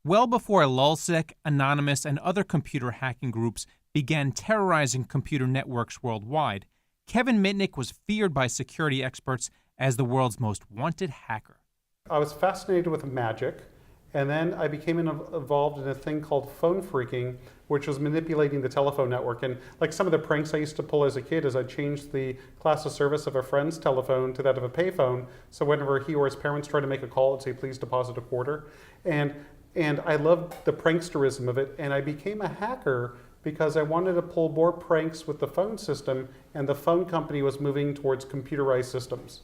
Well before LulzSec, Anonymous, and other computer hacking groups began terrorizing computer networks worldwide, Kevin Mitnick was feared by security experts as the world's most wanted hacker. I was fascinated with magic, and then I became involved in a thing called phone phreaking, which was manipulating the telephone network. And like some of the pranks I used to pull as a kid is I changed the class of service of a friend's telephone to that of a payphone, so whenever he or his parents tried to make a call, it'd say, please deposit a quarter. And I loved the pranksterism of it, and I became a hacker because I wanted to pull more pranks with the phone system, and the phone company was moving towards computerized systems.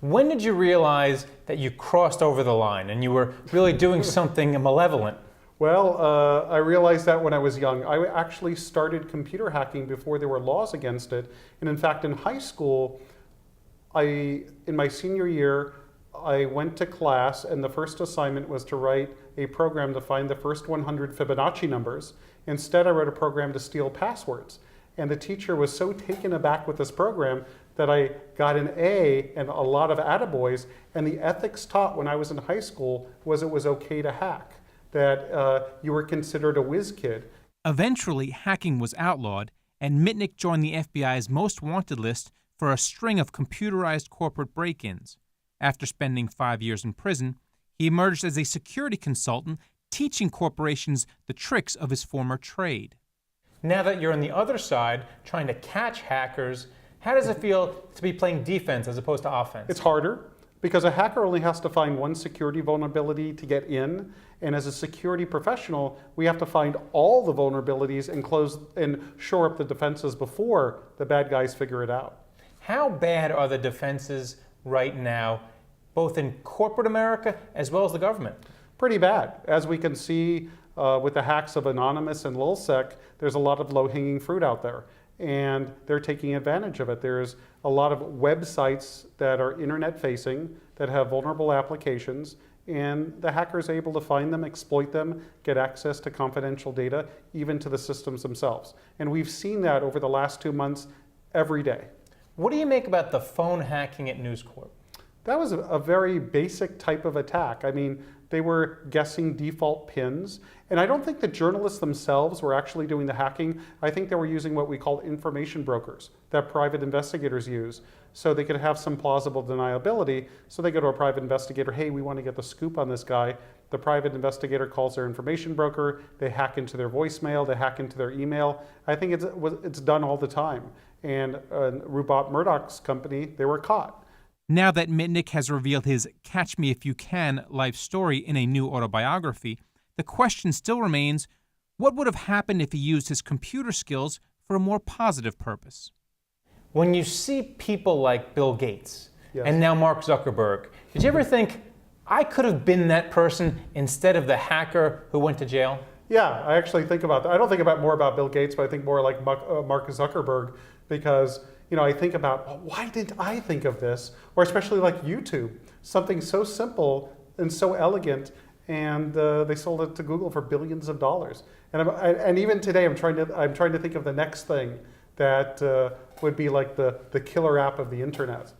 When did you realize that you crossed over the line and you were really doing something malevolent? Well, I realized that when I was young. I actually started computer hacking before there were laws against it. And in fact, in high school, in my senior year, I went to class, and the first assignment was to write a program to find the first 100 Fibonacci numbers. Instead, I wrote a program to steal passwords. And the teacher was so taken aback with this program that I got an A and a lot of attaboys. And the ethics taught when I was in high school was it was okay to hack, that you were considered a whiz kid. Eventually, hacking was outlawed, and Mitnick joined the FBI's most wanted list for a string of computerized corporate break-ins. After spending 5 years in prison, he emerged as a security consultant, teaching corporations the tricks of his former trade. Now that you're on the other side, trying to catch hackers, how does it feel to be playing defense as opposed to offense? It's harder, because a hacker only has to find one security vulnerability to get in, and as a security professional, we have to find all the vulnerabilities and close and shore up the defenses before the bad guys figure it out. How bad are the defenses right now, both in corporate America as well as the government? Pretty bad. As we can see with the hacks of Anonymous and LulzSec, there's a lot of low-hanging fruit out there, and they're taking advantage of it. There's a lot of websites that are internet-facing that have vulnerable applications, and the hackers are able to find them, exploit them, get access to confidential data, even to the systems themselves. And we've seen that over the last 2 months every day. What do you make about the phone hacking at News Corp? That was a very basic type of attack. I mean, they were guessing default pins. And I don't think the journalists themselves were actually doing the hacking. I think they were using what we call information brokers that private investigators use. So they could have some plausible deniability. So they go to a private investigator, hey, we want to get the scoop on this guy. The private investigator calls their information broker. They hack into their voicemail. They hack into their email. I think it's done all the time. And Rupert Murdoch's company, they were caught. Now that Mitnick has revealed his Catch Me If You Can life story in a new autobiography, the question still remains, what would have happened if he used his computer skills for a more positive purpose? When you see people like Bill Gates Yes. and now Mark Zuckerberg, did you ever think, I could have been that person instead of the hacker who went to jail? Yeah, I actually think about that. I don't think more about Bill Gates, but I think more like Mark Zuckerberg, because I think about, well, why didn't I think of this? Or especially like YouTube, something so simple and so elegant, and they sold it to Google for billions of dollars. And even today, I'm trying to think of the next thing that would be like the killer app of the internet.